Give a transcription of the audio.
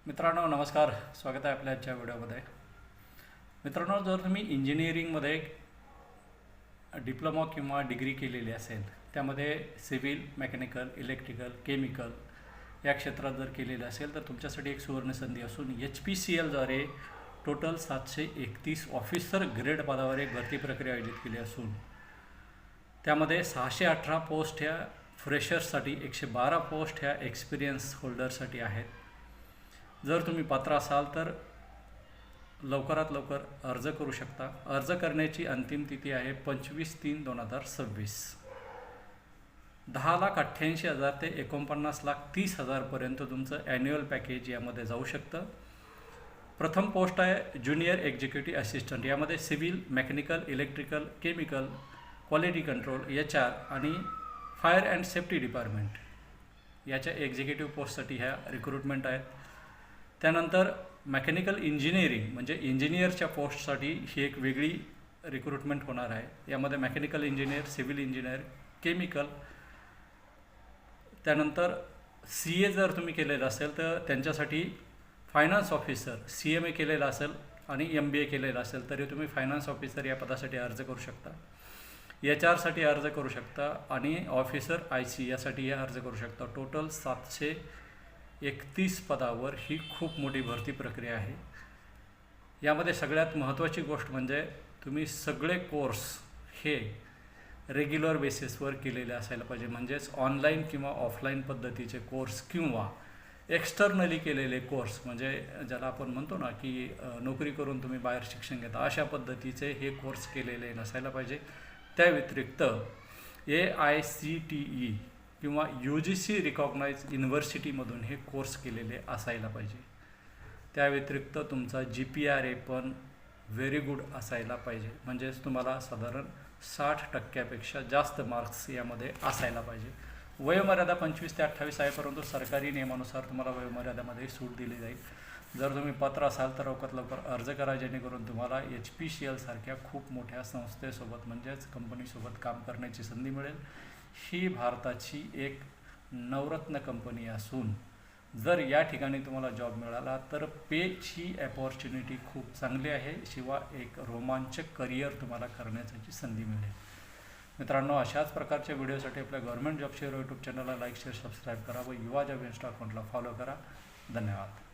मित्रांनो नमस्कार, स्वागत आहे आपल्या आजच्या व्हिडिओमध्ये. मित्रांनो, जर तुम्ही इंजिनिअरिंगमध्ये डिप्लोमा किंवा डिग्री केलेली असेल, त्यामध्ये सिव्हिल, मेकॅनिकल, इलेक्ट्रिकल, केमिकल या क्षेत्रात जर केलेलं असेल तर तुमच्यासाठी एक सुवर्णसंधी असून HPCLद्वारे टोटल 731 ऑफिसर ग्रेड पदावर एक भरती प्रक्रिया आयोजित केली असून त्यामध्ये 618 पोस्ट ह्या फ्रेशर्ससाठी, 112 पोस्ट ह्या एक्सपिरियन्स होल्डरसाठी आहेत. जर तुम्ही पात्र असाल तर लवकरात लवकर अर्ज करू शकता. अर्ज करण्याची अंतिम तिथी आहे 25/3/2026. 10,88,000 ते 49,30,000 पर्यंत तुमचं ॲन्युअल पॅकेज यामध्ये जाऊ शकतं. प्रथम पोस्ट आहे ज्युनियर एक्झिक्युटिव्ह असिस्टंट. यामध्ये civil, mechanical, electrical, chemical, quality control, HR आणि फायर अँड सेफ्टी डिपार्टमेंट याच्या एक्झिक्युटिव्ह पोस्टसाठी ह्या रिक्रुटमेंट आहेत. त्यानंतर मेकॅनिकल इंजिनिअरिंग म्हणजे इंजिनियरच्या पोस्टसाठी ही एक वेगळी रिक्रुटमेंट होणार आहे. यामध्ये mechanical engineer, civil engineer, chemical, त्यानंतर CA जर तुम्ही केलेलं असेल तर त्यांच्यासाठी फायनान्स ऑफिसर, CMA केलेलं असेल आणि MBA केलेलं असेल तरी तुम्ही फायनान्स ऑफिसर या पदासाठी अर्ज करू शकता. HR साठी अर्ज करू शकता आणि ऑफिसर IC यासाठी अर्ज करू शकता. टोटल 731 पदावर ही खूप मोठी भरती प्रक्रिया आहे. यामध्ये सगळ्यात महत्त्वाची गोष्ट म्हणजे तुम्ही सगळे कोर्स हे रेग्युलर बेसिसवर केलेले असायला पाहिजे. म्हणजेच ऑनलाईन किंवा ऑफलाईन पद्धतीचे कोर्स किंवा एक्स्टर्नली केलेले कोर्स, म्हणजे ज्याला आपण म्हणतो ना की नोकरी करून तुम्ही बाहेर शिक्षण घेता, अशा पद्धतीचे हे कोर्स केलेले नसायला पाहिजे. त्या व्यतिरिक्त AICTE किंवा UGC रिकॉग्नाइज युनिव्हर्सिटीमधून हे कोर्स केलेले असायला पाहिजे. त्या व्यतिरिक्त तुमचा GPRA पण व्हेरी गुड असायला पाहिजे. म्हणजेच तुम्हाला साधारण 60% जास्त मार्क्स यामध्ये असायला पाहिजे. वयोमर्यादा 25 ते 28 आहे, परंतु सरकारी नियमानुसार तुम्हाला वयोमर्यादेमध्ये सूट दिली जाईल. जर तुम्ही पात्र असाल तर लवकर अर्ज करा, जेणेकरून तुम्हाला HPCL सारख्या खूप मोठ्या संस्थेसोबत म्हणजेच कंपनीसोबत काम करण्याची संधी मिळेल. ही भारताची एक नवरत्न कंपनी असून जर या ठिकाणी तुम्हाला जॉब मिळाला तर पेची अपॉर्च्युनिटी खूप चांगली आहे, शिवाय एक रोमांचक करिअर तुम्हाला करण्याची संधी मिळेल. मित्रांनो, अशाच प्रकारच्या व्हिडिओसाठी आपल्या गव्हर्नमेंट जॉब शेअर यूट्यूब चॅनलला लाईक, शेअर, सबस्क्राईब करा व युवा जॉब इन्स्टा अकाउंटला फॉलो करा. धन्यवाद.